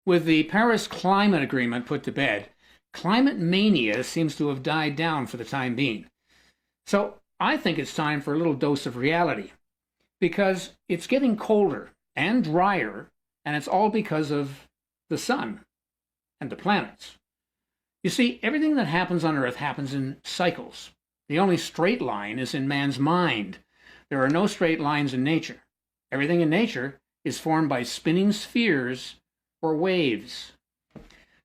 With the Paris Climate Agreement put to bed, climate mania seems to have died down for the time being. So I think it's time for a little dose of reality, because it's getting colder and drier, and it's all because of the sun and the planets. You see, everything that happens on Earth happens in cycles. The only straight line is in man's mind. There are no straight lines in nature. Everything in nature is formed by spinning spheres or waves.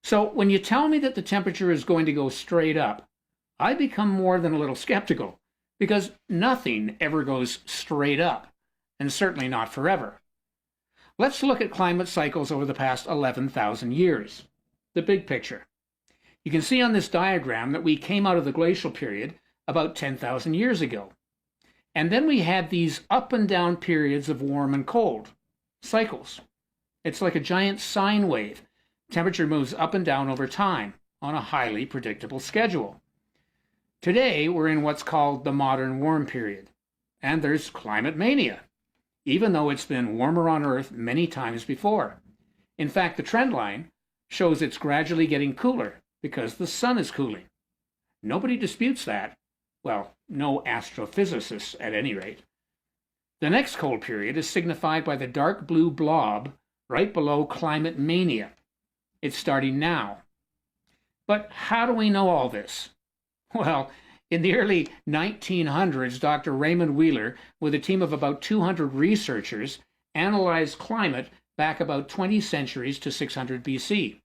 So when you tell me that the temperature is going to go straight up, I become more than a little skeptical, because nothing ever goes straight up, and certainly not forever. Let's look at climate cycles over the past 11,000 years. The big picture. You can see on this diagram that we came out of the glacial period about 10,000 years ago. And then we had these up and down periods of warm and cold, cycles. It's like a giant sine wave. Temperature moves up and down over time on a highly predictable schedule. Today, we're in what's called the modern warm period, and there's climate mania, even though it's been warmer on Earth many times before. In fact, the trend line shows it's gradually getting cooler because the sun is cooling. Nobody disputes that. Well, no astrophysicists at any rate. The next cold period is signified by the dark blue blob right below climate mania. It's starting now. But how do we know all this? Well, in the early 1900s, Dr. Raymond Wheeler, with a team of about 200 researchers, analyzed climate back about 20 centuries to 600 BC.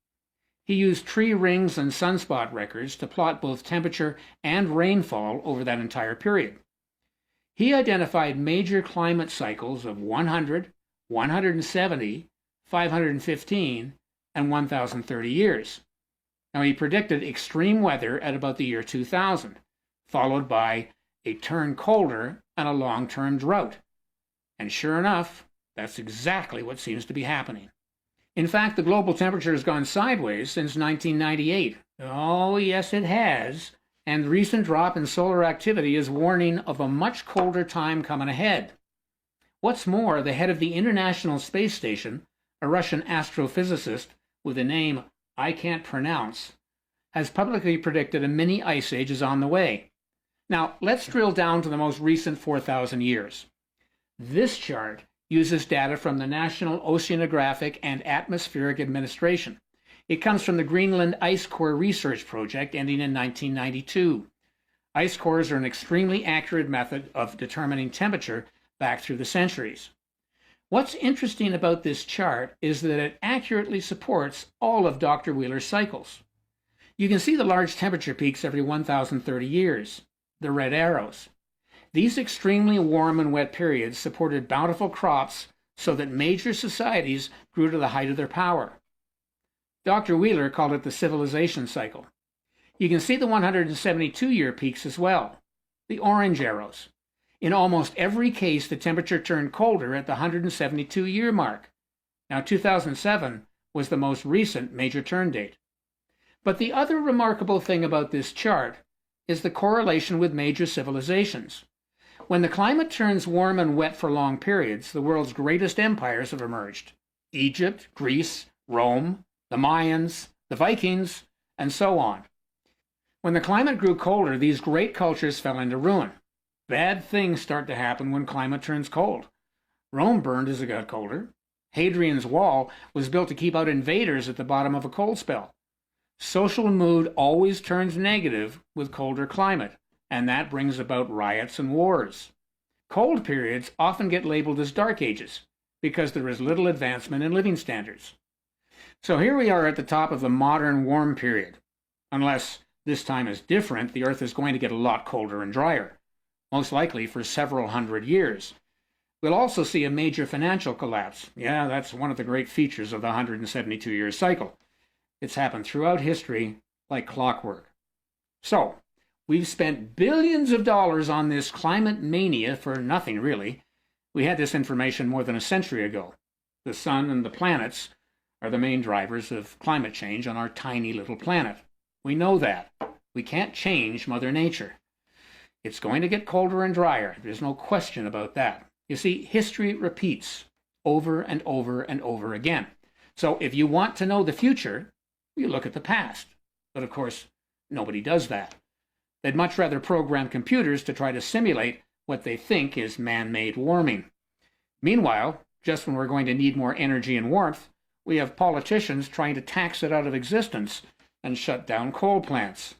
He used tree rings and sunspot records to plot both temperature and rainfall over that entire period. He identified major climate cycles of 100, 170, 515, and 1,030 years. Now, he predicted extreme weather at about the year 2000, followed by a turn colder and a long-term drought. And sure enough, that's exactly what seems to be happening. In fact, the global temperature has gone sideways since 1998. Oh, yes, it has. And the recent drop in solar activity is warning of a much colder time coming ahead. What's more, the head of the International Space Station, a Russian astrophysicist with a name I can't pronounce, has publicly predicted a mini ice age is on the way. Now, let's drill down to the most recent 4,000 years. This chart uses data from the National Oceanographic and Atmospheric Administration. It comes from the Greenland Ice Core Research Project ending in 1992. Ice cores are an extremely accurate method of determining temperature back through the centuries. What's interesting about this chart is that it accurately supports all of Dr. Wheeler's cycles. You can see the large temperature peaks every 1,030 years, the red arrows. These extremely warm and wet periods supported bountiful crops so that major societies grew to the height of their power. Dr. Wheeler called it the civilization cycle. You can see the 172-year peaks as well, the orange arrows. In almost every case, the temperature turned colder at the 172-year mark. Now, 2007 was the most recent major turn date. But the other remarkable thing about this chart is the correlation with major civilizations. When the climate turns warm and wet for long periods, the world's greatest empires have emerged. Egypt, Greece, Rome, the Mayans, the Vikings, and so on. When the climate grew colder, these great cultures fell into ruin. Bad things start to happen when climate turns cold. Rome burned as it got colder. Hadrian's Wall was built to keep out invaders at the bottom of a cold spell. Social mood always turns negative with colder climate, and that brings about riots and wars. Cold periods often get labeled as dark ages because there is little advancement in living standards. So here we are at the top of the modern warm period. Unless this time is different, the Earth is going to get a lot colder and drier, most likely for several hundred years. We'll also see a major financial collapse. Yeah, that's one of the great features of the 172-year cycle. It's happened throughout history like clockwork. So, we've spent billions of dollars on this climate mania for nothing, really. We had this information more than a century ago. The sun and the planets are the main drivers of climate change on our tiny little planet. We know that. We can't change Mother Nature. It's going to get colder and drier. There's no question about that. You see, history repeats over and over and over again. So if you want to know the future, you look at the past. But of course, nobody does that. They'd much rather program computers to try to simulate what they think is man-made warming. Meanwhile, just when we're going to need more energy and warmth, we have politicians trying to tax it out of existence and shut down coal plants.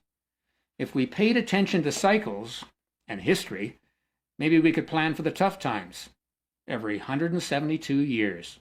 If we paid attention to cycles and history, maybe we could plan for the tough times every 172 years.